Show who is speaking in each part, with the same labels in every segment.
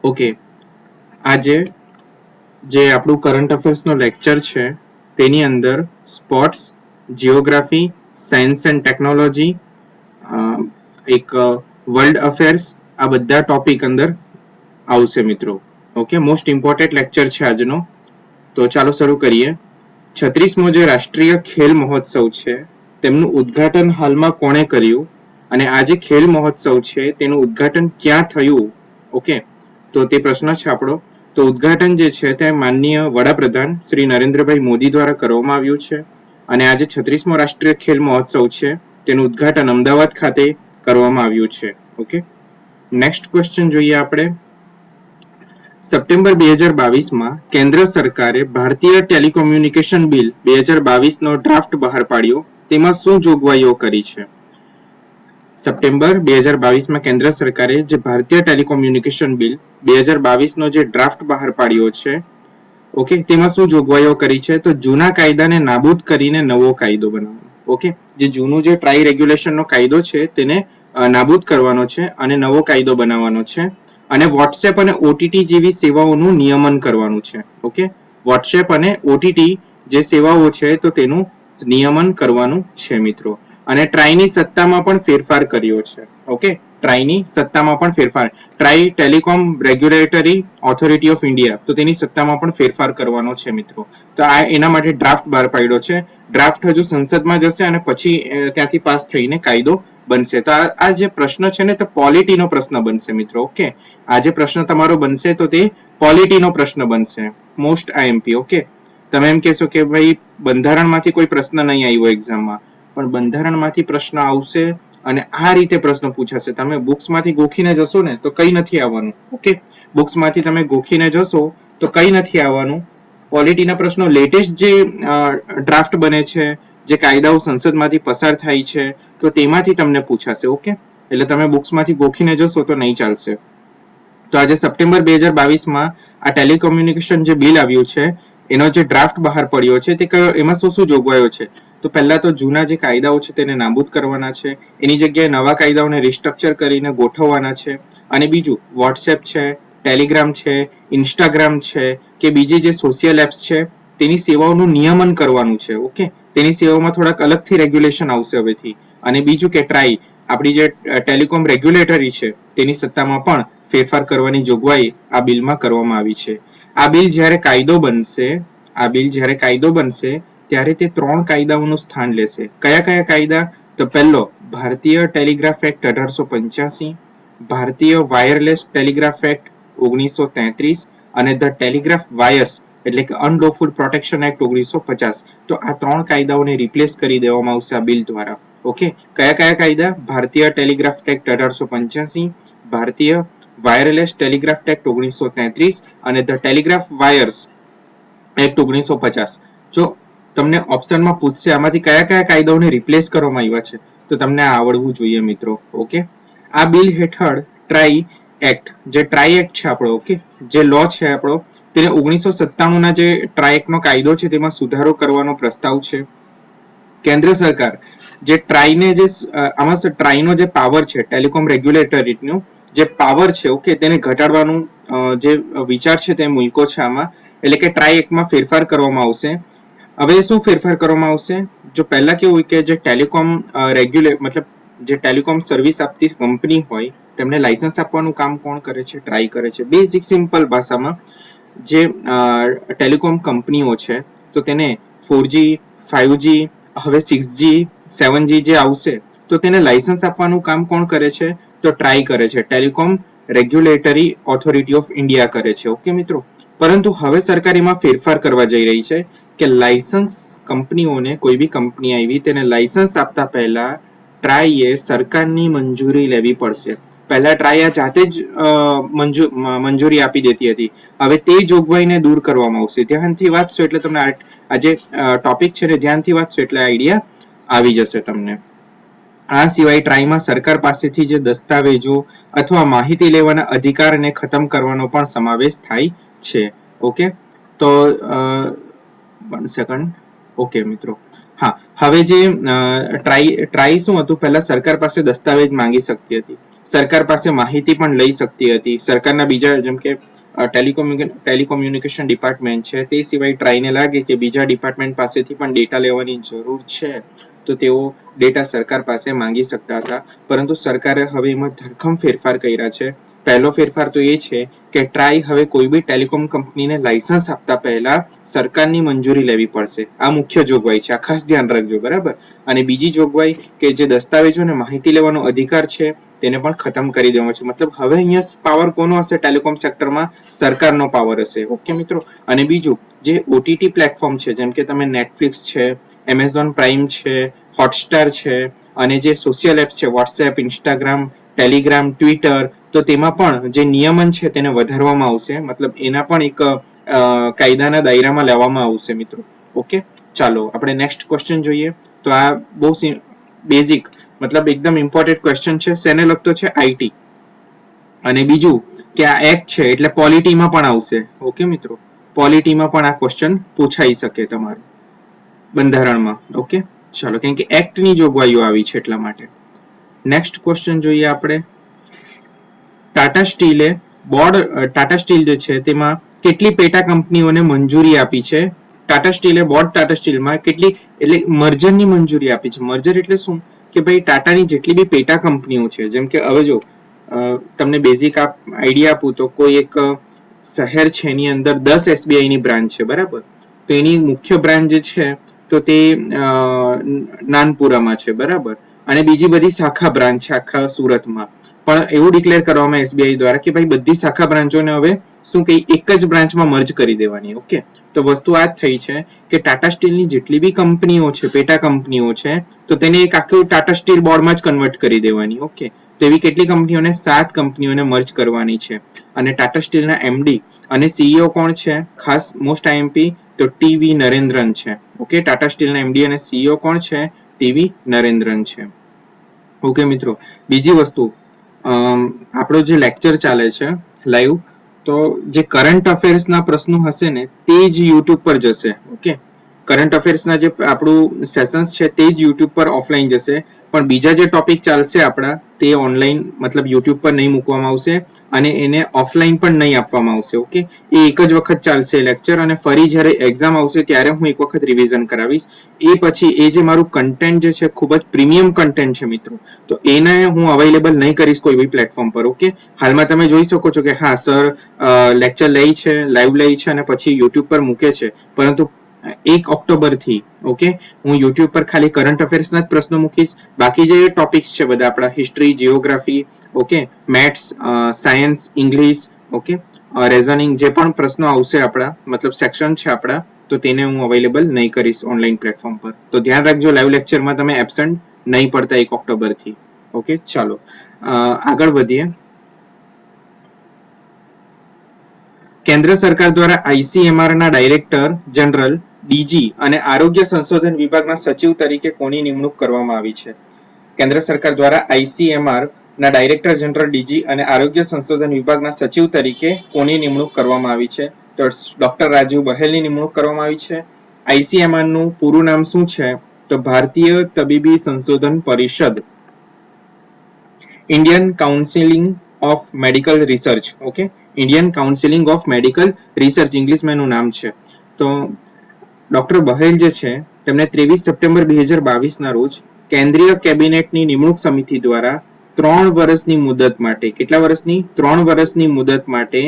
Speaker 1: Okay, આજે જે આપણું કરંટ અફેર્સનો લેક્ચર છે તેની અંદર sports, geography, science and technology, એક વર્લ્ડ અફેર્સ, આ બધા ટોપિક અંદર આવશે મિત્રો. ઓકે, મોસ્ટ ઇમ્પોર્ટન્ટ લેક્ચર છે આજનો. તો ચાલો શરૂ કરીએ. 36મો જે રાષ્ટ્રીય ખેલ મહોત્સવ છે તેમનું ઉદ્ઘાટન હાલમાં કોણે કર્યું અને આ જે ખેલ મહોત્સવ છે તેનું ઉદ્ઘાટન ક્યાં થયું? ઓકે, તો તે પ્રશ્ન છે આપણો. તો ઉદ્ઘાટન જે છે તે માનનીય વડાપ્રધાન શ્રી નરેન્દ્રભાઈ મોદી દ્વારા કરવામાં આવ્યું છે અને આજે 36મો રાષ્ટ્રીય ખેલ મહોત્સવ છે તેનું ઉદ્ઘાટન અમદાવાદ ખાતે કરવામાં આવ્યું છે. ઓકે, નેક્સ્ટ ક્વેશ્ચન જોઈએ આપણે. સપ્ટેમ્બર 2022માં કેન્દ્ર સરકારે ભારતીય ટેલિકોમ્યુનિકેશન બિલ 2022નો ડ્રાફ્ટ બહાર પાડ્યો. તેમાં શું જોગવાઈઓ કરી છે? સપ્ટેમ્બર 2022માં કેન્દ્ર સરકારે જે ભારતીય ટેલિકોમ્યુનિકેશન બિલ 2022નો જે ડ્રાફ્ટ બહાર પાડ્યો છે, ઓકે, તેમાં શું જોગવાઈઓ કરી છે? તો જૂના કાયદાને નાબૂદ કરીને નવો કાયદો બનાવવાનો. ઓકે, જે જૂનું જે ટ્રાઈ રેગ્યુલેશનનો કાયદો છે તેને નાબૂદ કરવાનો છે અને નવો કાયદો બનાવવાનો છે. અને વોટ્સએપ અને ઓટીટી જેવી સેવાઓનું નિયમન કરવાનું છે. ઓકે, વોટ્સએપ અને ઓટીટી જે સેવાઓ છે તો તેનું નિયમન કરવાનું છે મિત્રો. અને ટ્રાઈની સત્તામાં પણ ફેરફાર કર્યો છે. ઓકે, ટ્રાઈની સત્તામાં પણ ફેરફાર, try telecom regulatory authority of India, તો તેની સત્તામાં પણ ફેરફાર કરવાનો છે મિત્રો. તો આ એના માટે ડ્રાફ્ટ બહાર પાડ્યો છે. ડ્રાફ્ટ હજુ સંસદમાં જશે અને પછી ત્યાંથી પાસ થઈને કાયદો બનશે. તો આ જે પ્રશ્ન છે ને તો પોલિટીનો પ્રશ્ન બનશે મિત્રો. ઓકે, આ જે પ્રશ્ન તમારો બનશે તો તે પોલિટીનો પ્રશ્ન બનશે, મોસ્ટ આઈએમપી. ઓકે, તમે એમ કહેશો કે ભાઈ બંધારણમાંથી કોઈ પ્રશ્ન નહીં આવ્યો એક્ઝામમાં, પણ બંધારણમાંથી પ્રશ્ન આવશે અને આ રીતે પ્રશ્ન પૂછાશે. તમે બુક્સમાંથી ગોખીને જશો ને તો કઈ નથી આવવાનું. ઓકે, બુક્સમાંથી તમે ગોખીને જશો તો કઈ નથી આવવાનું. પોલિટીના પ્રશ્નો લેટેસ્ટ જે ડ્રાફ્ટ બને છે, જે કાયદાઓ સંસદમાંથી પસાર થાય છે, તો તેમાંથી તમને પૂછાશે. ઓકે, એટલે તમે બુક્સમાંથી ગોખીને જશો તો નહીં ચાલશે. તો આજે સપ્ટેમ્બર 2022માં આ ટેલિકોમ્યુનિકેશન જે બિલ આવ્યું છે એનો જે ડ્રાફ્ટ બહાર પડ્યો છે તે એમાં શું શું જોગવાઈઓ છે? તો પહેલા તો જૂના જે કાયદાઓ છે તેને નાબૂદ કરવાના છે, એની જગ્યાએ નવા કાયદાઓને રિસ્ટ્રક્ચર કરીને ગોઠવવાના છે. અને બીજું વોટ્સએપ છે, ટેલિગ્રામ છે, ઇન્સ્ટાગ્રામ છે કે બીજી જે સોશિયલ એપ્સ છે તેની સેવાઓનું નિયમન કરવાનું છે. ઓકે, તેની સેવાઓમાં થોડાક અલગથી રેગ્યુલેશન આવશે હવેથી. અને બીજું કે ટ્રાઈ, આપણી જે ટેલિકોમ રેગ્યુલેટરી છે તેની સત્તામાં પણ ફેરફાર કરવાની જોગવાઈ આ બિલમાં કરવામાં આવી છે. આ બિલ જ્યારે કાયદો બનશે ત્યારે તે 3 કાયદાઓનું સ્થાન લેશે. કયા કયા કાયદા? તો પહેલો ભારતીય ટેલિગ્રાફ એક્ટ 1885, ભારતીય વાયરલેસ ટેલિગ્રાફ એક્ટ 1933 અને ધ ટેલિગ્રાફ વાયર્સ એટલે કે અનલોફુલ પ્રોટેક્શન એક્ટ 1950. તો આ 3 કાયદાઓને રિપ્લેસ કરી દેવામાં આવશે આ બિલ દ્વારા. ઓકે, કયા કયા કાયદા? ભારતીય ટેલિગ્રાફ એક્ટ 1885, ભારતીય વાયરલેસ ટેલિગ્રાફ એક્ટ 1933 અને ધ ટેલિગ્રાફ વાયર્સ એક્ટ 1950. જો તમને ઓપ્શનમાં પૂછશે આમાંથી કયા કયા કાયદાઓને રિપ્લેસ કરવામાં આવ્યા છે તો તમને આ આવડવું જોઈએ મિત્રો. ઓકે, આ બિલ હેઠળ ટ્રાઈ એક્ટ, જે ટ્રાઈ એક્ટ છે આપણો, ઓકે, જે લો છે આપણો, તેને 1997ના જે ટ્રાઈ એક્ટનો કાયદો છે તેમાં સુધારો કરવાનો પ્રસ્તાવ છે. કેન્દ્ર સરકાર જે ટ્રાઈને જે આમાં ટ્રાઈનો જે પાવર છે, ટેલિકોમ રેગ્યુલેટરીનો જે પાવર છે, ઓકે, તેને ઘટાડવાનું જે વિચાર છે તે મૂક્યો છે આમાં. એટલે કે ટ્રાઈ એક્ટમાં ફેરફાર કરવામાં આવશે. હવે શું ફેરફાર કરવામાં આવશે? જો પહેલા કેવું હોય કે જે ટેલિકોમ મતલબ જે ટેલિકોમ સર્વિસ આપતી કંપની હોય તેમને લાયસન્સ આપવાનું કામ કોણ કરે છે? ટ્રાઈ કરે છે. બેઝિક સિમ્પલ ભાષામાં જે ટેલિકોમ કંપનીઓ છે તો તેને 4G, 5G, હવે 6G, 7G જે આવશે તો તેને લાયસન્સ આપવાનું કામ કોણ કરે છે? તો ટ્રાઈ કરે છે, telecom regulatory authority of India કરે છે. ઓકે મિત્રો, પરંતુ હવે સરકાર એમાં ફેરફાર કરવા જઈ રહી છે કે લાયસન્સ કંપનીઓને, કોઈ બી કંપની આવી તેને લાયસન્સ આપતા પહેલા ટ્રાઈએ સરકારની મંજૂરી લેવી પડશે. પહેલા ટ્રાઈ આ જાતે જ મંજૂરી આપી દેતી હતી. હવે તે જોગવાઈને દૂર કરવામાં આવશે. ધ્યાનથી વાંચશો એટલે તમને આજે ટોપિક છે ને ધ્યાનથી વાંચશો એટલે આઈડિયા આવી જશે તમને. આ સિવાય ટ્રાઈમાં સરકાર પાસેથી જે દસ્તાવેજો અથવા માહિતી લેવાના અધિકારને ખતમ કરવાનો પણ સમાવેશ થાય છે. ઓકે, તો 1 સેકન્ડ. ઓકે મિત્રો, હા, હવે જે ટ્રાઈ શું હતું, પહેલા સરકાર પાસે દસ્તાવેજ માંગી શકતી હતી, સરકાર પાસે માહિતી પણ લઈ શકતી હતી. સરકારના બીજા જેમ કે ટેલિકોમ્યુનિકેશન ડિપાર્ટમેન્ટ છે, તે સિવાય ટ્રાઈને લાગે કે બીજા ડિપાર્ટમેન્ટ પાસેથી પણ ડેટા લેવાની જરૂર છે, તો તેઓ ડેટા સરકાર પાસે માંગી શકતા હતા. પરંતુ સરકારે હવે એમાં ધરખમ ફેરફાર કર્યા છે. પહેલો ફેરફાર તો એ છે કે ટ્રાય હવે કોઈ બી ટેલિકોમ કંપનીને લાયસન્સ આપતા પહેલા સરકારની મંજૂરી લેવી પડશે. આ મુખ્ય જોગવાઈ છે, આ ખાસ ધ્યાન રાખજો, બરાબર. અને બીજી જોગવાઈ કે જે દસ્તાવેજો અને માહિતી લેવાનો અધિકાર છે તેને પણ ખતમ કરી દેવાનો છે. મતલબ હવે અહીંયા પાવર કોનો હશે ટેલિકોમ સેક્ટરમાં? સરકારનો પાવર હશે. ઓકે મિત્રો. અને બીજું જે ઓટીટી પ્લેટફોર્મ છે, જેમ કે તમે નેટફ્લિક્સ છે, એમેઝોન પ્રાઇમ છે, હોટસ્ટાર છે, અને જે સોશિયલ એપ્સ છે વોટ્સએપ, ઇન્સ્ટાગ્રામ, ટેલિગ્રામ, ટ્વિટર, તો તેમાં પણ જે નિયમન છે તેને વધારવામાં આવશે. મતલબ એના પણ એક કાયદાના દાયરામાં લેવામાં આવશે મિત્રો. ઓકે, ચાલો આપણે નેક્સ્ટ ક્વેશ્ચન જોઈએ. તો આ બહુ બેઝિક મતલબ એકદમ ઇમ્પોર્ટન્ટ ક્વેશ્ચન છે. શેને લગતો છે? આઈટી. અને બીજું કે આ એક્ટ છે એટલે પોલિટીમાં પણ આવશે. ઓકે મિત્રો, પોલિટીમાં પણ આ ક્વેશ્ચન પૂછાઈ શકે તમારું બંધારણમાં. ઓકે, ચાલો, કેમ કે એક્ટની જોગવાઈઓ આવી છે એટલા માટે. નેક્સ્ટ ક્વેશ્ચન જોઈએ આપણે. ટાટા સ્ટીલે ટાટા સ્ટીલ જે છે તેમાં કેટલી પેટા કંપનીઓને મંજૂરી આપી છે? ટાટા સ્ટીલે ટાટા સ્ટીલમાં કેટલી એટલે મર્જરની મંજૂરી આપી છે. મર્જર એટલે શું કે ભાઈ ટાટાની જેટલી બી પેટા કંપનીઓ છે, જેમ કે હવે જો તમને બેઝિક આઈડિયા આપું તો કોઈ એક શહેર છે એની અંદર 10 SBI ની બ્રાન્ચ છે, બરાબર. તો એની મુખ્ય બ્રાન્ચ જે છે તો તે નાનપુરામાં છે, બરાબર. અને બીજી બધી શાખા બ્રાન્ચ છે આખા સુરતમાં. પણ એવું ડિક્લેર કરવામાં એસબીઆઈ દ્વારા કે ભાઈ બધી શાખા બ્રાન્ચોને હવે શું કહી એક જ બ્રાન્ચમાં મર્જ કરી દેવાની. ઓકે, તો વસ્તુ આ જ થઈ છે કે ટાટા સ્ટીલની જેટલી બી કંપનીઓ છે, પેટા કંપનીઓ છે, તો તેને એક આખું ટાટા સ્ટીલ બોર્ડમાં જ કન્વર્ટ કરી દેવાની. ઓકે, તો એવી કેટલી કંપનીઓને? 7 કંપનીઓને મર્જ કરવાની છે. અને ટાટા સ્ટીલના એમડી અને સીઈઓ કોણ છે? ખાસ મોસ્ટ આઈએમપી તો ટીવી નરેન્દ્રન છે. ઓકે, ટાટા સ્ટીલના એમડી અને સીઈઓ કોણ છે? ટીવી નરેન્દ્રન છે. ઓકે મિત્રો, બીજી વસ્તુ આપણો જે લેક્ચર ચાલે છે લાઈવ, તો જે કરંટ અફેર્સના પ્રશ્નો હશે ને તે જ યુટ્યુબ પર જશે. ઓકે, કરંટ અફેર્સના જે આપણું સેશન્સ છે તે જ યુટ્યુબ પર ઓફલાઈન જશે. પણ બીજા જે ટોપિક ચાલશે આપણા તે ઓનલાઈન મતલબ યુટ્યુબ પર નહીં મૂકવામાં આવશે અને એને ઓફલાઈન પણ નહીં આપવામાં આવશે. ઓકે, એ એક જ વખત ચાલશે લેક્ચર, અને ફરી જ્યારે એક્ઝામ આવશે ત્યારે હું એક વખત રિવિઝન કરાવીશ. એ પછી એ જે મારું કન્ટેન્ટ જે છે ખૂબ જ પ્રીમિયમ કન્ટેન્ટ છે મિત્રો, તો એને હું અવેલેબલ નહીં કરીશ કોઈ બી પ્લેટફોર્મ પર. ઓકે, હાલમાં તમે જોઈ શકો છો કે હા સર લેક્ચર લે છે, લાઈવ લે છે અને પછી યુટ્યુબ પર મૂકે છે, પરંતુ 1 ઓક્ટોબરથી ઓકે હું યુટ્યુબ પર ખાલી કરંટ અફેર્સના જ પ્રશ્નો મૂકીશ. બાકી જે ટોપિક્સ છે બધા આપણા history, geography, okay, maths, science, English, okay, reasoning, જે પણ પ્રશ્નો આવશે આપણા મતલબ સેક્શન છે આપણા, તો તેને હું અવેલેબલ નહીં કરીશ ઓનલાઈન પ્લેટફોર્મ પર. તો ધ્યાન રાખજો, લાઈવ લેક્ચરમાં તમે એબસન્ટ નહીં પડતા 1 ઓક્ટોબરથી. ઓકે, ચાલો આગળ વધીએ. કેન્દ્ર સરકાર દ્વારા આઈસીએમઆર ના ડાયરેક્ટર જનરલ, ડીજી અને આરોગ્ય સંશોધન વિભાગના સચિવ તરીકે કોની નિમણૂક કરવામાં આવી છે? કેન્દ્ર સરકાર દ્વારા આઈસીએમઆર ના ડાયરેક્ટર જનરલ, ડીજી અને આરોગ્ય સંશોધન વિભાગના સચિવ તરીકે કોની નિમણૂક કરવામાં આવી છે? તો ડોક્ટર રાજીવ બહેલની નિમણૂક કરવામાં આવી છે. આઈસીએમઆર નું પૂરું નામ શું છે? તો ભારતીય તબીબી સંશોધન પરિષદ, Indian counselling of medical research. Okay, Indian counselling of medical research ઇંગ્લિશમાં એનું નામ છે. તો ડોક્ટર બહેલ જે છે તેમને 23 સપ્ટેમ્બર 2022 ના રોજ કેન્દ્રીય કેબિનેટની નિમણૂક સમિતિ દ્વારા 3 વર્ષની મુદત માટે, કેટલા વર્ષની? 3 વર્ષની મુદત માટે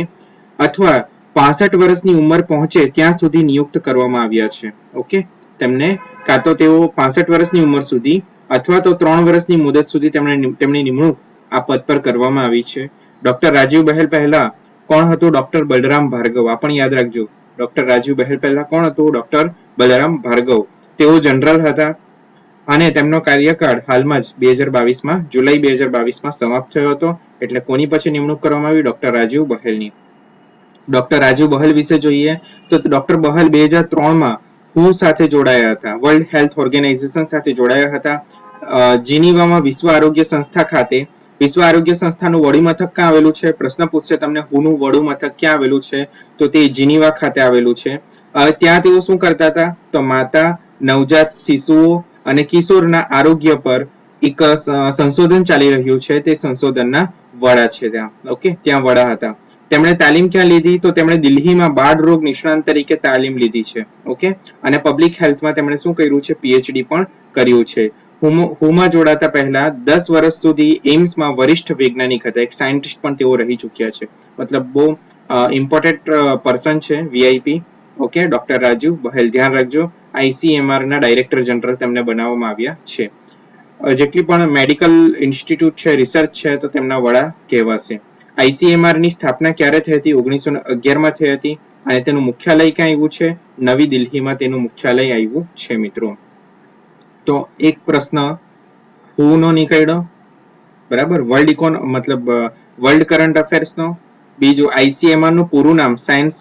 Speaker 1: અથવા 65 વર્ષની ઉંમર પહોંચે ત્યાં સુધી નિયુક્ત કરવામાં આવ્યા છે. ઓકે, તેમને કાં તો તેઓ 65 વર્ષની ઉંમર સુધી અથવા તો 3 વર્ષની મુદત સુધી તેમની નિમણૂક આ પદ પર કરવામાં આવી છે. ડોક્ટર રાજીવ બહેલ પહેલા કોણ હતું? ડોક્ટર બલરામ ભાર્ગવ. આ પણ યાદ રાખજો, ડોક્ટર રાજીવ બહેલ પહેલા કોણ હતું? ડોક્ટર બલરામ ભાર્ગવ. તેઓ જનરલ હતા અને તેમનો કાર્યકાળ હાલમાં જ 2022માં જુલાઈ 2022માં સમાપ્ત થયો હતો. એટલે કોની પછી નિમણૂક કરવામાં આવી? ડોક્ટર રાજીવ બહેલની. ડોક્ટર રાજીવ બહેલ વિશે જોઈએ તો ડોક્ટર બહેલ 2003માં WHO સાથે જોડાયા હતા, વર્લ્ડ હેલ્થ ઓર્ગેનાઇઝેશન સાથે જોડાયા હતા. જીનીવામાં વિશ્વ આરોગ્ય સંસ્થા ખાતે, વિશ્વ આરોગ્ય સંસ્થાનું વડી મથક ક્યાં આવેલું છે? પ્રશ્ન પૂછશે તમને WHO નું વડું મથક ક્યાં આવેલું છે? તો તે જીનીવા ખાતે આવેલું છે. ત્યાં તેઓ શું કરતા હતા? તો માતા, નવજાત શિશુઓ અને કિશોરના આરોગ્ય પર એક સંશોધન ચાલી રહ્યું છે, તે સંશોધનના વડા છે ત્યાં. ઓકે, ત્યાં વડા હતા. તેમણે તાલીમ ક્યાં લીધી? તો તેમણે દિલ્હીમાં બાળ રોગ નિષ્ણાંત તરીકે તાલીમ લીધી છે. ઓકે, અને પબ્લિક હેલ્થમાં તેમણે શું કર્યું છે? પીએચડી પણ કર્યું છે. હુમાં જોડાતા પહેલા 10 વર્ષ સુધી એમ્સમાં વરિષ્ઠ વૈજ્ઞાનિક હતા. એક સાયન્ટિસ્ટ પણ તેઓ રહી ચૂક્યા છે. મતલબ બહુ ઇમ્પોર્ટન્ટ પર્સન છે, VIP. Okay, doctor Raju Bahel. ધ્યાન રાખજો, ICMR ના ડાયરેક્ટર જનરલ તેમને બનાવવામાં આવ્યા છે. જેટલી પણ મેડિકલ ઇન્સ્ટિટ્યૂટ છે, રિસર્ચ છે, તો તેમના વડા કહેવાશે. ICMR ની સ્થાપના ક્યારે થઈ હતી? 1911 માં થઈ હતી. અને તેનું મુખ્યાલય ક્યાં આવ્યું છે? નવી દિલ્હીમાં તેનું મુખ્યાલય આવ્યું છે મિત્રો. તો એક પ્રશ્ન હુ નો નીકળ્યો, બરાબર, વર્લ્ડ કરંટ અફેર્સ નો. બીજું ICMR નું પૂરું નામ, સાયન્સ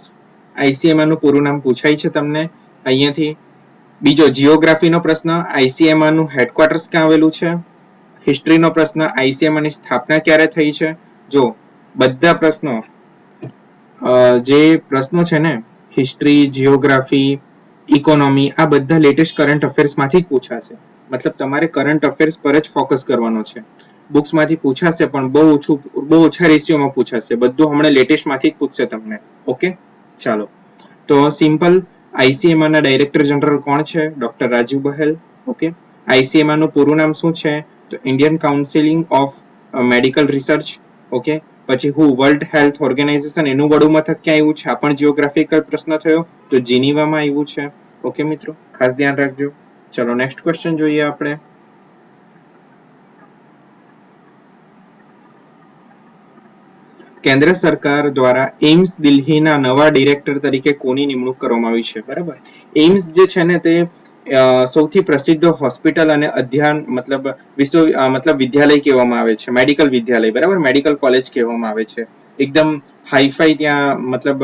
Speaker 1: ICMR નું પૂરું નામ પૂછાય છે તમને અહીંયાથી. બીજો જીઓગ્રાફીનો પ્રશ્ન, ICMR નું હેડક્વાર્ટર્સ ક્યાં આવેલું છે? હિસ્ટ્રીનો પ્રશ્ન, ICMR ની સ્થાપના ક્યારે થઈ છે? જો બધા પ્રશ્નો જે પ્રશ્નો છે ને, હિસ્ટ્રી, જીઓગ્રાફી, ઇકોનોમી, આ બધા લેટેસ્ટ કરંટ અફેર્સ માંથી જ પૂછાશે. મતલબ તમારે કરંટ અફેર્સ પર જ ફોકસ કરવાનો છે. બુક્સ માંથી પૂછાશે પણ બહુ ઓછા રેશિયોમાં પૂછાશે. બધું હમણાં લેટેસ્ટ માંથી જ પૂછશે તમને. ઓકે, ચાલો. તો સિમ્પલ, ICMR ના ડાયરેક્ટર જનરલ કોણ છે? ડોક્ટર રાજુ બહેલ. ઓકે, ICMR નું પૂરું નામ શું છે? તો Indian counselling of medical research. Okay, પછી વર્લ્ડ હેલ્થ ઓર્ગેનાઇઝેશન, એનું વડું મથક ક્યાં આવ્યું છે? આ પણ જીઓગ્રાફિકલ પ્રશ્ન થયો, તો જીનીવામાં આવ્યું છે. ઓકે મિત્રો, ખાસ ધ્યાન રાખજો. ચલો નેક્સ્ટ ક્વેશ્ચન જોઈએ આપણે. કેન્દ્ર સરકાર દ્વારા એમ્સ દિલ્હીના નવા ડિરેક્ટર તરીકે કોની નિમણૂક કરવામાં આવી છે? બરાબર, એમ્સ જે છે ને તે સૌથી પ્રસિદ્ધ હોસ્પિટલ અને અધ્યયન મતલબ વિદ્યાલય કહેવામાં આવે છે. મેડિકલ વિદ્યાલય, બરાબર, મેડિકલ કોલેજ કહેવામાં આવે છે. એકદમ હાઈફાઈ ત્યાં મતલબ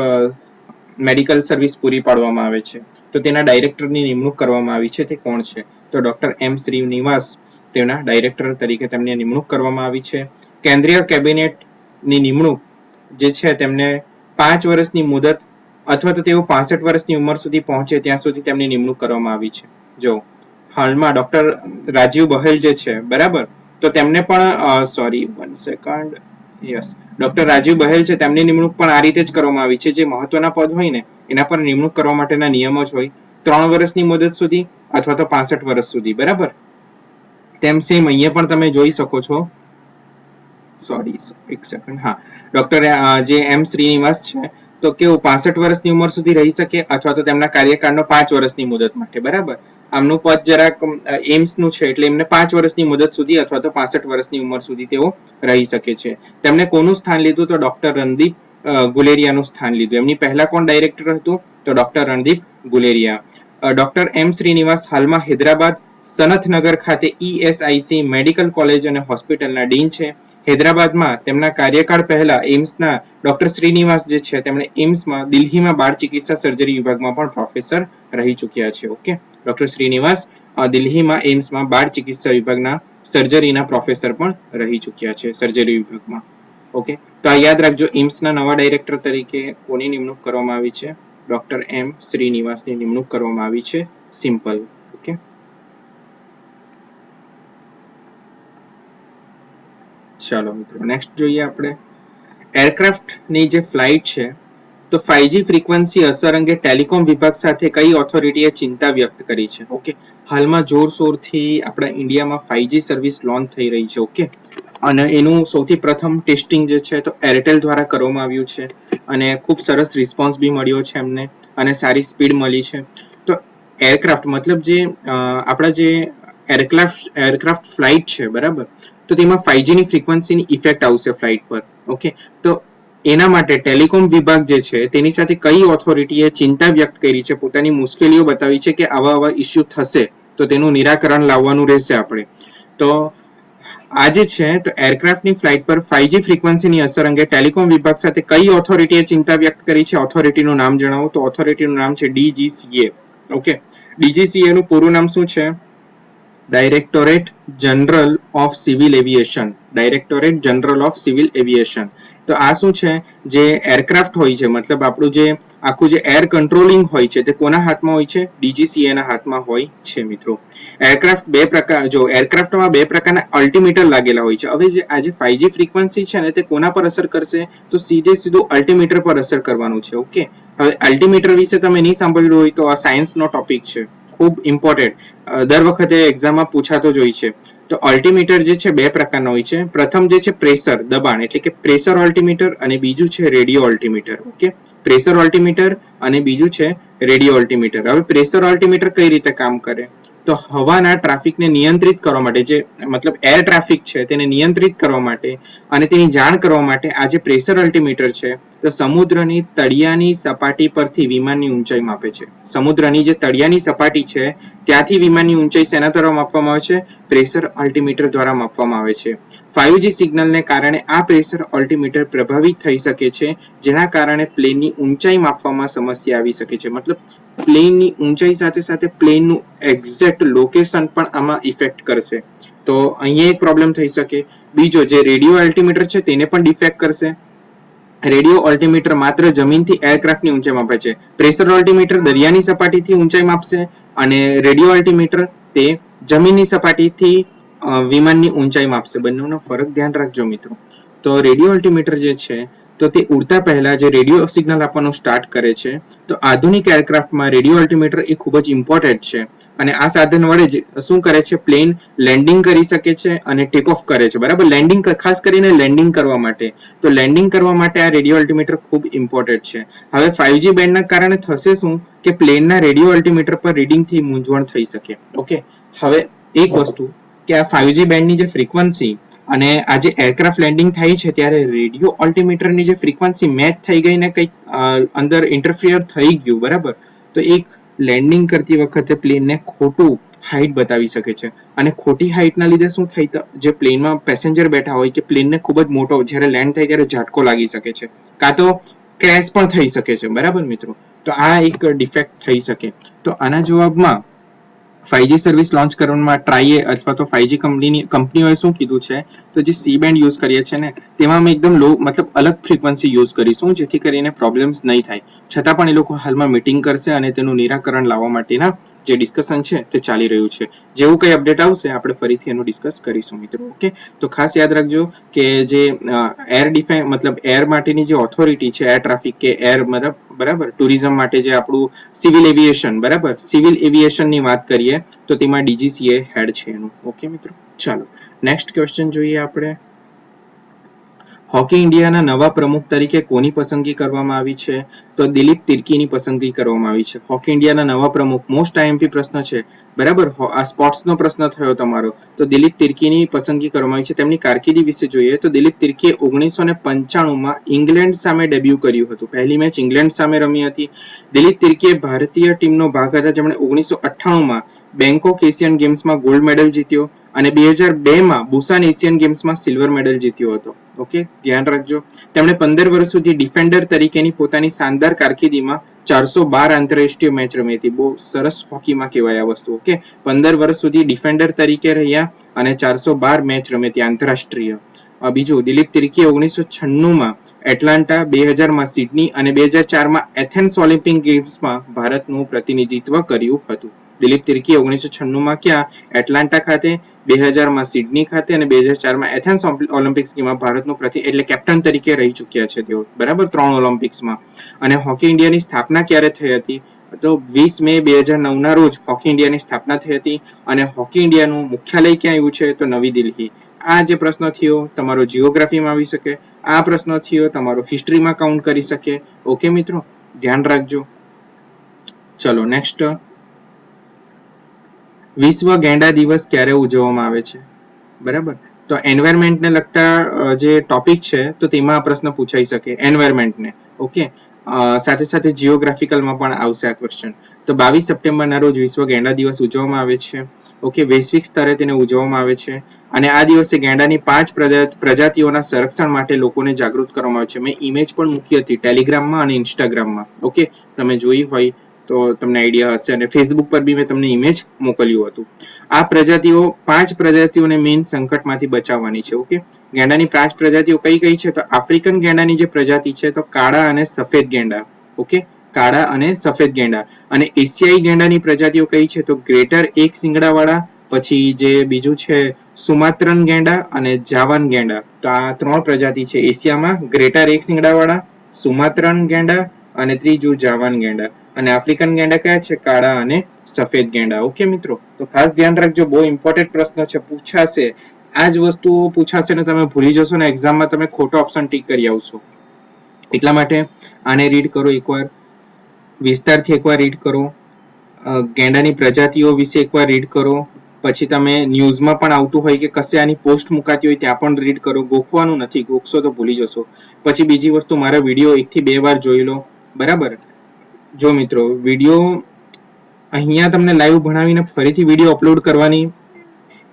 Speaker 1: મેડિકલ સર્વિસ પૂરી પાડવામાં આવે છે. તો તેના ડાયરેક્ટરની નિમણૂક કરવામાં આવી છે. તે કોણ છે? તો ડોક્ટર M શ્રીનિવાસ તેના ડાયરેક્ટર તરીકે તેમની નિમણૂક કરવામાં આવી છે. કેન્દ્રીય કેબિનેટની નિમણૂક જે છે તેમને 5 વર્ષની મુદત અથવા તો તેઓ 65 વર્ષની ઉંમર સુધી પહોંચે ત્યાં સુધી તેમની નિમણૂક કરવામાં આવી છે. જો હાલમાં ડોક્ટર રાજીવ બહેલ જે છે, બરાબર, તો તેમને પણ ડોક્ટર રાજીવ બહેલ છે, તેમની નિમણૂક પણ આ રીતે જ કરવામાં આવી છે. જે મહત્વના પદ હોય ને એના પર નિમણૂક કરવા માટેના નિયમો જ હોય. 3 વર્ષની મુદત સુધી અથવા તો 65 વર્ષ સુધી, બરાબર. તેમ સેમ અહીંયા પણ તમે જોઈ શકો છો. એક સેકન્ડ. હા, ડોક્ટર જે M શ્રીનિવાસ છે, તો કેવું 65 વર્ષની ઉંમર સુધી રહી શકે અથવા તો તેમના કાર્યકાળનો 5 વર્ષની મુદત માટે, બરાબર. આમનું પદ જરાક એમ્સ નું છે એટલે એમને 5 વર્ષની મુદત સુધી અથવા તો 65 વર્ષની ઉંમર સુધી તેઓ રહી શકે છે. તેમને કોનું સ્થાન લીધું? તો ડોક્ટર રણદીપ ગુલેરિયાનું સ્થાન લીધું. એમની પહેલા કોણ ડાયરેક્ટર હતું? તો doctor Randeep Guleria. Doctor M Srinivas હાલમાં હૈદરાબાદ સનથનગર ખાતે ESIC મેડિકલ કોલેજ અને હોસ્પિટલના ડીન છે. હૈદરાબાદમાં તેમના કાર્યકાળ પહેલા એમ્સના ડોક્ટર શ્રીનિવાસ જે છે તેમણે એમ્સમાં દિલ્હીમાં બાળ ચિકિત્સા સર્જરી વિભાગમાં પણ પ્રોફેસર રહી ચૂક્યા છે. ઓકે, ડોક્ટર શ્રીનિવાસ દિલ્હીમાં એમ્સમાં બાળ ચિકિત્સા વિભાગના સર્જરીના પ્રોફેસર પણ રહી ચૂક્યા છે, સર્જરી વિભાગમાં. ઓકે, તો આ યાદ રાખજો. એમ્સના નવા ડાયરેક્ટર તરીકે કોની નિમણૂક કરવામાં આવી છે? ડોક્ટર M શ્રીનિવાસની નિમણૂક કરવામાં આવી છે. સિમ્પલ. ઓકે, ચાલો મિત્રો નેક્સ્ટ જોઈએ આપણે. એરક્રાફ્ટની જે ફ્લાઇટ છે, તો 5G ફ્રીક્વન્સી અસર અંગે ટેલિકોમ વિભાગ સાથે કઈ ઓથોરિટીએ ચિંતા વ્યક્ત કરી છે? ઓકે, હાલમાં જોરશોરથી આપણા ઇન્ડિયામાં 5G સર્વિસ લોન્ચ થઈ રહી છે. ઓકે, અને એનું સૌથી પ્રથમ ટેસ્ટિંગ જે છે તો એરટેલ દ્વારા કરવામાં આવ્યું છે અને ખૂબ સરસ રિસ્પોન્સ બી મળ્યો છે એમને અને સારી સ્પીડ મળી છે. તો એરક્રાફ્ટ મતલબ જે આપણા જે એરક્રાફ્ટ ફ્લાઇટ છે, બરાબર, તો તેમાં 5G ની ફ્રીક્વન્સીની ઇફેક્ટ આવશે ફ્લાઇટ પર. ઓકે, તો એના માટે ટેલિકોમ વિભાગ જે છે તેની સાથે કઈ ઓથોરિટીએ ચિંતા વ્યક્ત કરી છે, પોતાની મુશ્કેલીઓ બતાવી છે કે આવા ઇસ્યુ થશે તો તેનું નિરાકરણ લાવવાનું રહેશે આપણે. તો આ જે છે તો એરક્રાફ્ટની ફ્લાઇટ પર 5G ફ્રીક્વન્સીની અસર અંગે ટેલિકોમ વિભાગ સાથે કઈ ઓથોરિટીએ ચિંતા વ્યક્ત કરી છે? ઓથોરિટીનું નામ જણાવો. તો ઓથોરિટીનું નામ છે DGCA. ઓકે, DGCA નું પૂરું નામ શું છે? Directorate general of civil aviation. Directorate general of civil aviation. તો આ શું છે? જે એરક્રાફ્ટ હોય છે, મતલબ આપણું જે આખું જે એર કંટ્રોલિંગ હોય છે તે કોના હાથમાં હોય છે? DGCA ના હાથમાં હોય છે મિત્રો. એરક્રાફ્ટ બે પ્રકાર, જો એરક્રાફ્ટમાં બે પ્રકારના અલ્ટિમીટર લાગેલા હોય છે. હવે જે આજે 5G ફ્રીક્વન્સી છે ને તે કોના પર અસર કરશે? તો સીધું અલ્ટિમીટર પર અસર કરવાનું છે. ઓકે, હવે અલ્ટિમીટર વિશે તમે નહીં સાંભળ્યું હોય તો આ સાયન્સનો ટોપિક છે, ખૂબ ઇમ્પોર્ટન્ટ, દર વખતે એક્ઝામમાં પૂછાતો જ હોય છે. તો અલ્ટિમીટર જે છે બે પ્રકારના હોય છે. પ્રથમ જે છે પ્રેશર, દબાણ, એટલે કે પ્રેશર અલ્ટિમીટર, અને બીજું છે રેડિયો અલ્ટિમીટર. ઓકે, પ્રેશર અલ્ટિમીટર અને બીજું છે રેડિયો અલ્ટિમીટર. હવે પ્રેશર અલ્ટિમીટર કઈ રીતે કામ કરે? તો હવાના ટ્રાફિકને નિયંત્રિત કરવા માટે, જે મતલબ એર ટ્રાફિક છે તેને નિયંત્રિત કરવા માટે અને તેની જાણ કરવા માટે આ જે પ્રેશર અલ્ટિમીટર છે તો સમુદ્રની તળિયાની સપાટી પરથી વિમાનની ઊંચાઈ માપે છે. સમુદ્રની જે તળિયાની સપાટી છે ત્યાંથી વિમાનની ઊંચાઈ શેના દ્વારા માપવામાં આવે છે? પ્રેશર અલ્ટિમીટર દ્વારા માપવામાં આવે છે. 5G સિગ્નલને કારણે આ પ્રેશર અલ્ટિમીટર પ્રભાવિત થઈ શકે છે, જેના કારણે પ્લેનની ઊંચાઈ માપવામાં સમસ્યા આવી શકે છે. મતલબ પ્લેનની ઊંચાઈ સાથે સાથે પ્લેનનું એક્ઝેક્ટ લોકેશન પણ આમાં ઇફેક્ટ કરશે. તો અહીંયા એક પ્રોબ્લેમ થઈ શકે. બીજો જે રેડિયો અલ્ટિમીટર છે તેને પણ ડિફેક્ટ કરશે. રેડિયો અલ્ટિમીટર માત્ર જમીનથી એરક્રાફ્ટની ઊંચાઈ માપે છે. પ્રેશર અલ્ટિમીટર દરિયાની સપાટીથી ઊંચાઈ માપશે અને રેડિયો અલ્ટિમીટર તે જમીનની સપાટીથી વિમાનની ઊંચાઈ માપશે. બંનેનો ફરક ધ્યાન રાખજો મિત્રો. તો રેડિયો અલ્ટિમીટર જે છે તો તે ઉડતા પહેલા જે રેડિયો સિગ્નલ આપવાનું સ્ટાર્ટ કરે છે. તો આધુનિક એરક્રાફ્ટમાં રેડિયો અલ્ટિમીટર એ ખૂબ જ ઇમ્પોર્ટન્ટ છે અને આ સાધન વડે શું કરે છે? પ્લેન લેન્ડિંગ કરી શકે છે અને ટેક ઓફ કરે છે. બરાબર, લેન્ડિંગ, ખાસ કરીને લેન્ડિંગ કરવા માટે. તો લેન્ડિંગ કરવા માટે આ રેડિયો અલ્ટિમીટર ખૂબ ઇમ્પોર્ટન્ટ છે. હવે 5G બેન્ડના કારણે થશે શું કે પ્લેનના રેડિયો અલ્ટિમીટર પર રીડિંગથી મૂંઝવણ થઈ શકે. ઓકે, હવે એક વસ્તુ કે આ 5G બેન્ડની જે ફ્રીક્વન્સી અને આ જે એરક્રાફ્ટ લેન્ડિંગ થાય છે ત્યારે રેડિયો અલ્ટિમીટરની જે ફ્રીક્વન્સી મેચ થઈ ગઈ ને કંઈક અંદર ઇન્ટરફિયર થઈ ગયું. બરાબર, તો એક લેન્ડિંગ કરતી વખતે પ્લેનને ખોટું હાઈટ બતાવી શકે છે અને ખોટી હાઈટના લીધે શું થાય? જે પ્લેનમાં પેસેન્જર બેઠા હોય કે પ્લેનને ખૂબ જ મોટો જ્યારે લેન્ડ થાય ત્યારે ઝાટકો લાગી શકે છે, કાં તો ક્રેશ પણ થઈ શકે છે. બરાબર મિત્રો, તો આ એક ડિફેક્ટ થઈ શકે. તો આના જવાબમાં 5G સર્વિસ લોન્ચ કરવામાં ટ્રાઈએ અથવા તો 5G કંપનીઓએ શું કીધું છે? તો જે સી બેન્ડ યુઝ કરીએ છીએ ને તેમાં અમે એકદમ લો, મતલબ અલગ ફ્રીક્વન્સી યુઝ કરીશું જેથી કરીને પ્રોબ્લેમ્સ નહીં થાય. છતાં પણ એ લોકો હાલમાં મીટિંગ કરશે અને તેનું નિરાકરણ લાવવા માટેના જે ડિસ્કશન છે તે ચાલી રહ્યું છે. જેવું કંઈ અપડેટ આવશે આપણે ફરીથી એનું ડિસ્કસ કરીશું મિત્રો. ઓકે, તો ખાસ યાદ રાખજો કે જે એર ડિફેન્સ, મતલબ એર માટેની જે ઓથોરિટી છે, એર ટ્રાફિક કે એર, બરાબર, ટુરિઝમ માટે જે આપણું સિવિલ એવિએશન, બરાબર, સિવિલ એવિએશનની વાત કરીએ તો તેમાં DGCA હેડ છે એનું. ઓકે મિત્રો, ચાલો નેક્સ્ટ ક્વેશ્ચન જોઈએ આપણે. હોકી ઇન્ડિયાના નવા પ્રમુખ તરીકે કોની પસંદગી કરવામાં આવી છે? તો દિલીપ તિર્કીની પસંદગી કરવામાં આવી છે. હોકી ઇન્ડિયાના નવા પ્રમુખ, મોસ્ટ આઈએમપી પ્રશ્ન છે. બરાબર, આ સ્પોર્ટ્સનો પ્રશ્ન થયો તમારો. તો દિલીપ તિર્કીની પસંદગી કરવામાં આવી છે. તેમની કારકિર્દી વિશે જોઈએ તો દિલીપ તિર્કીએ 1995માં ઇંગ્લેન્ડ સામે ડેબ્યુ કર્યું હતું. પહેલી મેચ ઇંગ્લેન્ડ સામે રમી હતી. દિલીપ તિર્કીએ ભારતીય ટીમનો ભાગ હતા જેમણે 1998માં બેંકોક એશિયન ગેમ્સમાં ગોલ્ડ મેડલ જીત્યો અને 2002માં બુસાન એશિયન ગેમ્સમાં સિલ્વર મેડલ જીત્યો હતો. ઓકે, ધ્યાન રાખજો. તેમણે 15 વર્ષ સુધી ડિફેન્ડર તરીકેની પોતાની શાનદાર કારકિર્દીમાં 412 આંતરરાષ્ટ્રીય મેચ રમી હતી. બહુ સરસ હોકીમાં કહેવાય આ વસ્તુ. ઓકે, 15 વર્ષ સુધી ડિફેન્ડર તરીકે રહ્યા અને 412 મેચ રમી હતી આંતરરાષ્ટ્રીય. બીજું, દિલીપ તિર્કીએ 1996માં એટલાન્ટા, 2000માં સિડની અને 2004માં એથેન્સ ઓલિમ્પિક ગેમ્સમાં ભારતનું પ્રતિનિધિત્વ કર્યું હતું. દિલીપ તિર્કી 1996માં ક્યાં? એટલાન્ટા ખાતે, 2000માં સિડની ખાતે અને 2004માં એથેન્સ ઓલિમ્પિક્સમાં ભારતનું એટલે કેપ્ટન તરીકે રહી ચૂક્યા છે તેઓ. બરાબર, 3 ઓલિમ્પિક્સમાં. અને હોકી ઇન્ડિયાની સ્થાપના ક્યારે થઈ હતી? તો 20 મે 2009ના રોજ હોકી ઇન્ડિયાની સ્થાપના થઈ હતી. અને હોકી ઇન્ડિયાનું મુખ્યાલય ક્યાં આવ્યું છે? તો નવી દિલ્હી. આ જે પ્રશ્ન થયો તમારો જીઓગ્રાફીમાં આવી શકે, આ પ્રશ્ન થયો તમારો હિસ્ટ્રીમાં કાઉન્ટ કરી શકે. ઓકે મિત્રો, ધ્યાન રાખજો. ચલો નેક્સ્ટ. વિશ્વ ગેંડા દિવસ ક્યારે ઉજવવામાં આવે છે? બરાબર, તો એન્વાયરમેન્ટને લગતા જે ટોપિક છે તો તેમાં આ પ્રશ્ન પૂછાઈ શકે, એન્વાયરમેન્ટને. ઓકે, સાથે સાથે જીઓગ્રાફિકલમાં પણ આવશે આ ક્વેશ્ચન. તો 22 સપ્ટેમ્બરના રોજ વિશ્વ ગેંડા દિવસ ઉજવવામાં આવે છે. ઓકે, વૈશ્વિક સ્તરે તેને ઉજવવામાં આવે છે અને આ દિવસે ગેંડાની 5 પ્રજાતિઓના સંરક્ષણ માટે લોકોને જાગૃત કરવામાં આવે છે. મેં ઇમેજ પણ મૂકી હતી ટેલિગ્રામમાં અને ઇન્સ્ટાગ્રામમાં. ઓકે, તમે જોઈ હોય તો તમને આઈડિયા હશે, અને ફેસબુક પર બી મેં તમને ઇમેજ મોકલ્યું હતું. આ પ્રજાતિઓ 5 પ્રજાતિઓને મેઇન સંકટમાંથી બચાવવાની છે. ઓકે, ગેંડાની 5 પ્રજાતિઓ કઈ કઈ છે? તો આફ્રિકન ગેંડાની જે પ્રજાતિ છે તો કાળા અને સફેદ ગેંડા. ઓકે, કાળા અને સફેદ ગેંડા. અને એશિયાઈ ગેંડાની પ્રજાતિઓ કઈ છે? તો ગ્રેટર એક શિંગડાવાળા, પછી જે બીજું છે સુમાત્રન ગેંડા અને જાવાન ગેંડા. તો આ 3 પ્રજાતિ છે એશિયામાં, ગ્રેટર એક શિંગડાવાળા, સુમાત્રન ગેંડા અને ત્રીજું જાવાન ગેંડા. અને આફ્રિકન ગેંડા કયા છે? કાળા અને સફેદ ગેંડા. ઓકે મિત્રો, તો ખાસ ધ્યાન રાખજો, બહુ ઇમ્પોર્ટન્ટ પ્રશ્ન છે, પૂછાશે. આ જ વસ્તુઓ પૂછાશે ને તમે ભૂલી જશો ને એક્ઝામમાં તમે ખોટો ઓપ્શન ટીક કરી આવશો. એટલા માટે આને રીડ કરો એકવાર, વિસ્તારથી એકવાર રીડ કરો, ગેંડાની પ્રજાતિઓ વિશે એકવાર રીડ કરો. પછી તમે ન્યૂઝમાં પણ આવતું હોય કે કશે આની પોસ્ટ મુકાતી હોય ત્યાં પણ રીડ કરો. ગોખવાનું નથી, ગોખશો તો ભૂલી જશો. પછી બીજી વસ્તુ, મારા વિડીયો 1 થી 2 વાર જોઈ લો. બરાબર? જો મિત્રો, વિડીયો અહીંયા તમને લાઈવ ભણાવીને ફરીથી વિડીયો અપલોડ કરવાની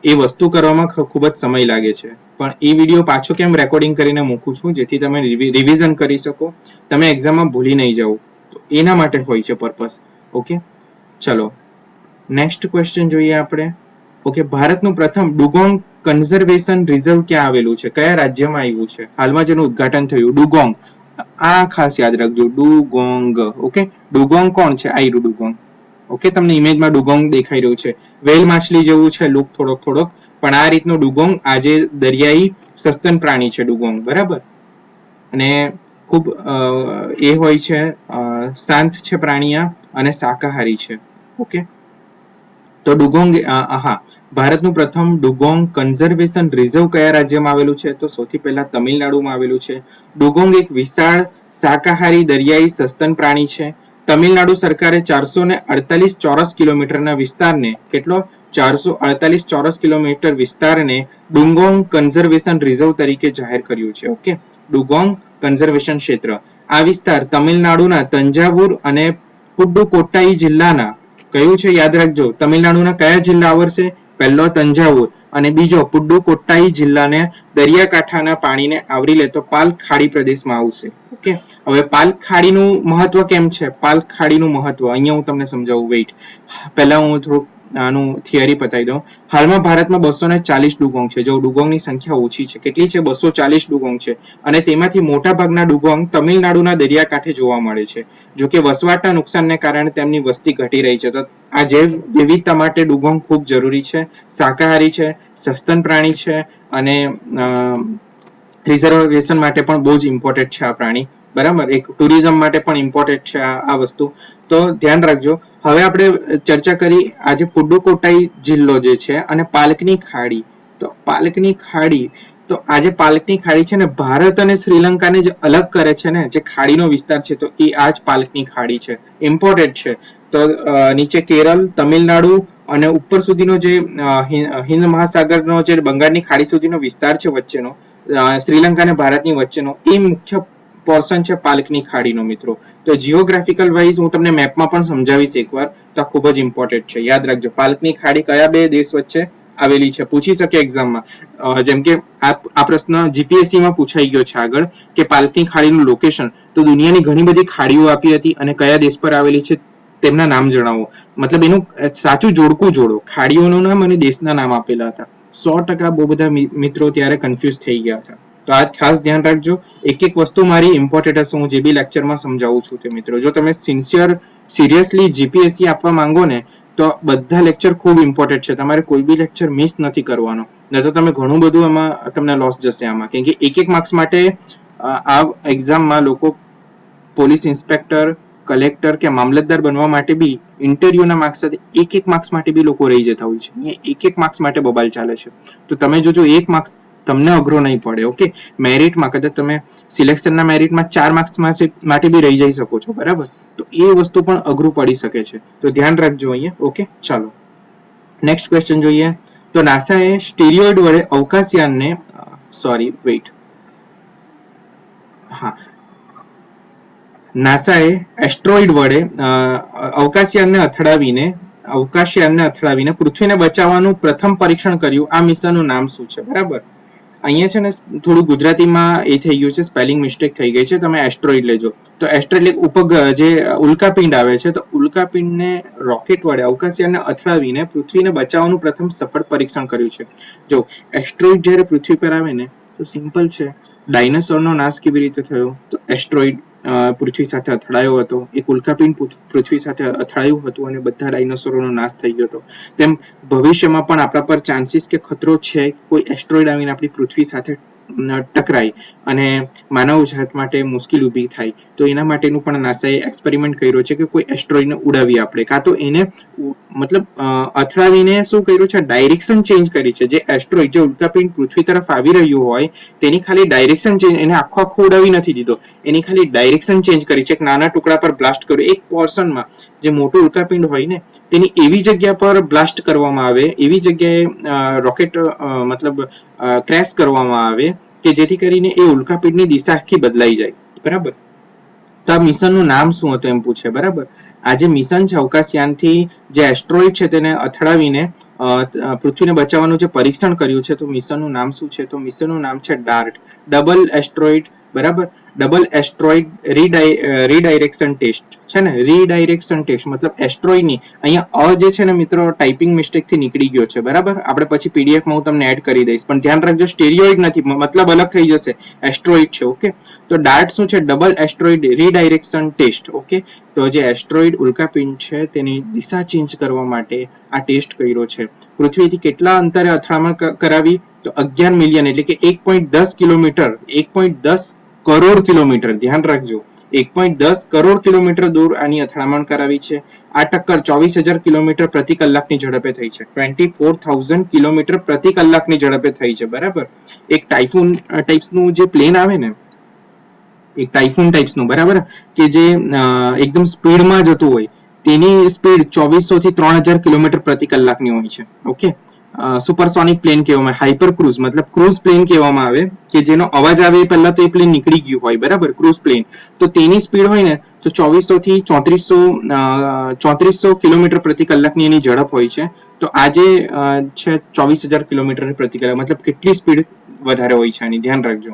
Speaker 1: એ વસ્તુ કરવામાં ખૂબ જ સમય લાગે છે, પણ એ વિડીયો પાછો કેમ રેકોર્ડિંગ કરીને મૂકું છું? જેથી તમે રિવિઝન કરી શકો, તમે એક્ઝામમાં ભૂલી નહીં જાઓ. તો એના માટે હોય છે પર્પસ. ઓકે, ચલો નેક્સ્ટ ક્વેશ્ચન જોઈએ આપણે. ઓકે, ભારતનું પ્રથમ ડુગોંગ કન્ઝર્વેશન રિઝર્વ ક્યાં આવેલું છે? કયા રાજ્યમાં આવ્યું છે? હાલમાં જેનું ઉદ્ઘાટન થયું, ડુગોંગ. આ ખાસ યાદ રાખજો, ડુગોંગ. ઓકે, ડુગોંગ કોણ છે? આયરુ ડુગોંગ. ઓકે, તમને ઇમેજમાં ડુગોંગ દેખાઈ રહ્યું છે. વેલ માછલી જેવું છે લુક થોડોક, પણ આ રીતનું ડુગોંગ આજે દરિયાઈ સસ્તન પ્રાણી છે ડુગોંગ. બરાબર? અને ખૂબ એ હોય છે, શાંત છે પ્રાણીયા અને શાકાહારી છે. ઓકે, તો ડુગોંગ, હા, ભારતનું પ્રથમ ડુગોંગ કન્ઝર્વેશન રિઝર્વ કયા રાજ્યમાં આવેલું છે? તો સૌથી પહેલા તમિલનાડુમાં આવેલું છે. ડુગોંગ એક વિશાળ શાકાહારી દરિયાઈ સસ્તન પ્રાણી છે. તમિલનાડુ સરકારે 448 ચોરસ કિલોમીટરના વિસ્તારને, કેટલો? 448 ચોરસ કિલોમીટર વિસ્તારને ડુગોંગ કન્ઝર્વેશન રિઝર્વ તરીકે જાહેર કર્યું છે. ઓકે, ડુગોંગ કન્ઝર્વેશન ક્ષેત્ર. આ વિસ્તાર તમિલનાડુના તંજાવુર અને પુડુકોટ્ટાઈ જિલ્લાના, કયું છે યાદ રાખજો, તમિલનાડુના કયા જિલ્લા આવશે? પહેલો તંજાવુર અને બીજો પુડુકોટ્ટાઈ જિલ્લાને દરિયાકાંઠાના પાણીને આવરી લેતો પાલ્ક ખાડી પ્રદેશમાં આવશે. ઓકે, હવે પાલ્ક ખાડીનું મહત્વ કેમ છે? પાલ્ક ખાડીનું મહત્વ અહીંયા હું તમને સમજાવું. વેઇટ, પહેલા હું થોડુંક આનું થિયરી પતાવી દઉં. હાલમાં ભારતમાં 240 ડુગોંગ છે. જો ડુગોંગની સંખ્યા ઓછી છે, કેટલી છે? 240 ડુગોંગ છે. અને તેમાંથી મોટા ભાગના ડુગોંગ તમિલનાડુના દરિયાકાંઠે જોવા મળે છે. જો કે વસવાટના નુકસાનને કારણે તેમની વસ્તી ઘટી રહી છે. તો આ જૈવ વિવિધતા માટે ડુગોંગ ખૂબ જરૂરી છે, શાકાહારી છે, સસ્તન પ્રાણી છે અને રિઝર્વેશન માટે પણ બહુ જ ઇમ્પોર્ટન્ટ છે આ પ્રાણી. બરાબર? એક ટુરિઝમ માટે પણ ઇમ્પોર્ટન્ટ છે આ વસ્તુ. તો ધ્યાન રાખજો. હવે આપણે ચર્ચા કરી આજે પુડુકોટ્ટાઈ જિલ્લો જે છે અને પાલ્કની ખાડી. તો પાલ્કની ખાડી, તો આજે પાલ્કની ખાડી છે ને ભારત અને શ્રીલંકાને જે અલગ કરે છે ને, જે ખાડીનો વિસ્તાર છે, તો એ આ જ પાલ્કની ખાડી છે. ઇમ્પોર્ટન્ટ છે. તો નીચે કેરળ, તમિલનાડુ અને ઉપર સુધીનો જે હિન્દ મહાસાગરનો જે બંગાળની ખાડી સુધીનો વિસ્તાર છે વચ્ચેનો, શ્રીલંકા અને ભારતની વચ્ચેનો, એ મુખ્ય પોર્શન છે પાલ્કની ખાડીનો મિત્રો. તો જીઓગ્રાફિકલ વાઇઝ હું તમને મેપમાં પણ સમજાવીશ એકવાર, તો આ ખૂબ જ ઇમ્પોર્ટન્ટ છે. યાદ રાખજો, પાલ્કની ખાડી કયા 2 દેશ વચ્ચે આવેલી છે? પૂછી શકે એક્ઝામમાં. જેમ કે આ પ્રશ્ન જીપીએસસી માં પૂછાઈ ગયો છે આગળ, કે પાલ્કની ખાડીનું લોકેશન. તો દુનિયાની ઘણી બધી ખાડીઓ આપી હતી અને કયા દેશ પર આવેલી છે તેમના નામ જણાવો. મતલબ એનું સાચું જોડકું જોડો. ખાડીઓનું નામ અને દેશના નામ આપેલા હતા. 100% બહુ બધા મિત્રો ત્યારે કન્ફ્યુઝ થઈ ગયા હતા. તો આ ખાસ ધ્યાન રાખજો. એક વસ્તુ મારી ઇમ્પોર્ટન્ટ હશે, હું જે બી લેક્ચરમાં સમજાવું છું તે મિત્રો. જો તમે સિરિયસલી જીપીએસસી આપવા માંગો ને, તો બધા લેક્ચર ખૂબ ઇમ્પોર્ટન્ટ છે. તમારે કોઈ બી લેક્ચર મિસ નથી કરવાનો, નહીં તો તમે ઘણું બધું આમાં તમને લોસ જશે આમાં. કેમ કે એક માર્ક્સ માટે આ એક્ઝામમાં લોકો પોલીસ ઇન્સ્પેક્ટર, કલેક્ટર કે મામલતદાર બનવા માટે બી ઇન્ટરવ્યુના માર્ક્સ સાથે એક માર્ક્સ માટે બી લોકો રહી જતા હોય છે. એક માર્ક્સ માટે બબાલ ચાલે છે. તો તમે જોજો, 1 માર્ક્સ તમને અઘરો નહીં પડે. ઓકે, મેરિટમાં કદાચ તમે સિલેક્શનના મેરિટમાં 4 માર્ક્સ માટે બી રહી જઈ શકો છો. બરાબર? તો એ વસ્તુ પણ અઘરું પડી શકે છે. તો ધ્યાન રાખજો અહીંયા. ઓકે, ચાલો નેક્સ્ટ ક્વેશ્ચન જોઈએ. તો નાસાએ સ્ટીરિયોઇડ વડે અવકાશયાનને નાસાએ એસ્ટ્રોઇડ વડે અવકાશયાનને અથડાવીને પૃથ્વીને બચાવવાનું પ્રથમ પરીક્ષણ કર્યું. આ મિશનનું નામ શું છે? બરાબર, અહીંયા છે ને થોડું ગુજરાતીમાં એ થઈ ગયું છે, સ્પેલિંગ મિસ્ટેક થઈ ગઈ છે, તમે એસ્ટ્રોઇડ લેજો. તો એસ્ટ્રોઇડ એટલે ઉપગ્રહ, જે ઉલ્કાપિંડ આવે છે, તો ઉલ્કાપિંડને રોકેટ વડે અવકાશયાનને અથડાવીને પૃથ્વીને બચાવવાનું પ્રથમ સફળ પરીક્ષણ કર્યું છે. જો એસ્ટ્રોઇડ જ્યારે પૃથ્વી પર આવે ને તો સિમ્પલ છે, ડાયનાસોરનો નાશ કેવી રીતે થયો? તો એસ્ટ્રોઇડ પૃથ્વી સાથે અથડાયો હતો, એક ઉલ્કાપિંડ પૃથ્વી સાથે અથડાયું હતું અને બધા ડાયનાસોરનો નાશ થઈ ગયો હતો. તેમ ભવિષ્યમાં પણ આપણા પર ચાન્સીસ કે ખતરો છે કોઈ એસ્ટ્રોઇડ આવીને આપણી પૃથ્વી સાથે ટકરાય અને માનવ જાત માટે મુશ્કેલ ઊભી થાય, તો એના માટેનું પણ નાસાએ એક્સપેરિમેન્ટ કર્યો છે કે કોઈ એસ્ટ્રોઇડને ઉડાવીએ આપણે, કાં તો એને મતલબ અથડાવીને શું કર્યું છે, ડાયરેક્શન ચેન્જ કરી છે. જે એસ્ટ્રોઇડ, જે ઉલ્કાપિંડ પૃથ્વી તરફ આવી રહ્યું હોય તેની ખાલી ડાયરેક્શન ચેન્જ, એને આખો ઉડાવી નથી દીધો, એની ખાલી ડાયરેક્શન ચેન્જ કરી છે. એક નાના ટુકડા પર બ્લાસ્ટ કર્યો, એક પોર્શનમાં જે મોટું ઉલ્કાપિંડ હોય ને તેની એવી જગ્યા પર બ્લાસ્ટ કરવામાં આવે, એવી જગ્યાએ રોકેટ મતલબ ક્રેશ કરવામાં આવે કે જેથી કરીને એ ઉલ્કાપિંડની દિશા આખી બદલાઈ જાય. બરાબર. તો આ મિશનનું નામ શું હતું એમ પૂછે. બરાબર. આ જે મિશન છે અવકાશયાનથી જે એસ્ટ્રોઇડ છે તેને અથડાવીને પૃથ્વીને બચાવવાનું જે પરીક્ષણ કર્યું છે, તો મિશનનું નામ શું છે? તો મિશનનું નામ છે ડાર્ટ, ડબલ એસ્ટ્રોઇડ. બરાબર. ડબલ એસ્ટ્રોઇડ રીડાયરેક્શન ટેસ્ટ છે ને, રીડાયરેક્શન ટેસ્ટ મતલબ એસ્ટ્રોઇડની અહીંયા જે છે ને મિત્રો ટાઈપિંગ મિસ્ટેક થી નીકળી ગયો છે. બરાબર. આપણે પછી પીડીએફમાં હું તમને એડ કરી દઈશ, પણ ધ્યાન રાખજો સ્ટેરિયોઇડ નથી, મતલબ અલગ થઈ જશે, એસ્ટ્રોઇડ છે. ઓકે. તો ડાર્ટ શું છે? Double asteroid redirection test. Okay. તો જે એસ્ટ્રોઇડ ઉલ્કાપિંડ છે તેની દિશા ચેન્જ કરવા માટે આ ટેસ્ટ કર્યો છે. પૃથ્વીથી કેટલા અંતરે અથડામણ કરાવી? તો 11 મિલિયન એટલે કે 1.10 કિલોમીટર, 1.10 કરોડ કિલોમીટર, ધ્યાન રાખજો, 1.10 કરોડ કિલોમીટર દૂર આની અથડામણ કરાવી છે. આ ટક્કર 24,000 કિલોમીટર પ્રતિ કલાકની ઝડપે થઈ છે. 24,000 કિલોમીટર પ્રતિ કલાકની ઝડપે થઈ છે. બરાબર. એક ટાઇફૂન ટાઈપ્સનું જે પ્લેન આવે ને, એક ટાઇફૂન ટાઈપ્સનું, બરાબર, કે જે એકદમ સ્પીડમાં જતું હોય, તેની સ્પીડ 2400 થી 3000 કિલોમીટર પ્રતિ કલાકની હોય છે. ઓકે. સુપરસોનિક પ્લેન કહેવામાં, હાઇપર ક્રૂઝ મતલબ ક્રૂઝ પ્લેન કહેવામાં આવે કે જેનો અવાજ આવે પહેલા તો એ પ્લેન નીકળી ગયું હોય. બરાબર. ક્રૂઝ પ્લેન, તો તેની સ્પીડ હોય ને તો 2400 થી 3400 કિલોમીટર પ્રતિ કલાકની એની ઝડપ હોય છે. તો આજે છે 24,000 કિલોમીટર પ્રતિ કલાક, મતલબ કેટલી સ્પીડ વધારે હોય છે આની, ધ્યાન રાખજો.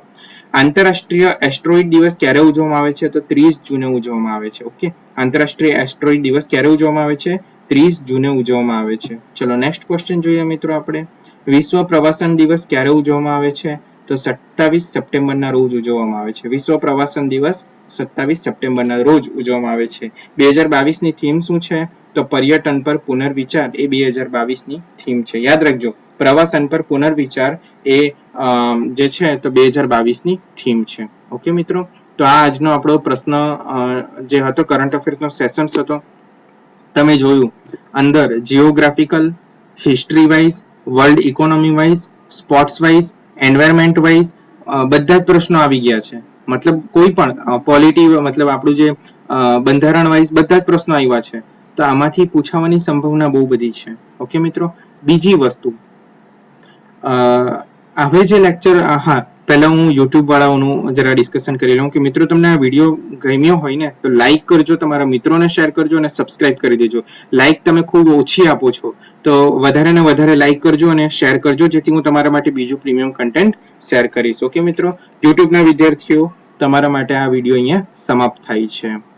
Speaker 1: આંતરરાષ્ટ્રીય એસ્ટ્રોઇડ દિવસ ક્યારે ઉજવવામાં આવે છે? તો 30 જૂને ઉજવવામાં આવે છે. ઓકે. આંતરરાષ્ટ્રીય એસ્ટ્રોઇડ દિવસ ક્યારે ઉજવવામાં આવે છે? 30 જૂને ઉજવવામાં આવે છે. ચલો નેક્સ્ટ ક્વેશ્ચન જોઈએ મિત્રો આપણે. વિશ્વ પ્રવાસન દિવસ ક્યારે ઉજવવામાં આવે છે? તો 27 સપ્ટેમ્બરના રોજ ઉજવવામાં આવે છે. વિશ્વ પ્રવાસન દિવસ 27 સપ્ટેમ્બરના રોજ ઉજવવામાં આવે છે. 2022 ની થીમ શું છે? તો પર્યટન પર પુનર્વિચાર એ 2022 ની થીમ છે. યાદ રાખજો, પ્રવાસન પર પુનર્વિચાર એ જે છે તો 2022 ની થીમ છે. ઓકે મિત્રો. તો આ આજનો આપણો પ્રશ્ન જે હતો કરંટ અફેર્સનો સેશન્સ હતો. તમે જોયું અંદર geographical, history wise, world economy wise, sports wise, environment wise બધા જ પ્રશ્નો આવી ગયા છે. મતલબ કોઈ પણ પોલિટી મતલબ આપણું જે બંધારણ વાઇઝ બધા જ પ્રશ્નો આવ્યા છે. તો આમાંથી પૂછાવાની સંભાવના બહુ બધી છે. ઓકે મિત્રો. બીજી વસ્તુ, હવે જે લેક્ચર, હા પહેલા હું યુટ્યુબ વાળાઓનું જરા ડિસ્કશન કરી લઉં કે મિત્રો તમને આ વિડીયો ગમ્યો હોય ને તો લાઈક કરજો, તમારા મિત્રોને શેર કરજો અને સબસ્ક્રાઇબ કરી દેજો. લાઈક તમે ખૂબ ઓછી આપો છો, તો વધારે ને વધારે લાઈક કરજો અને શેર કરજો, જેથી હું તમારા માટે બીજું પ્રીમિયમ કન્ટેન્ટ શેર કરીશ. ઓકે મિત્રો. યુટ્યુબના વિદ્યાર્થીઓ, તમારા માટે આ વિડીયો અહીંયા સમાપ્ત થાય છે.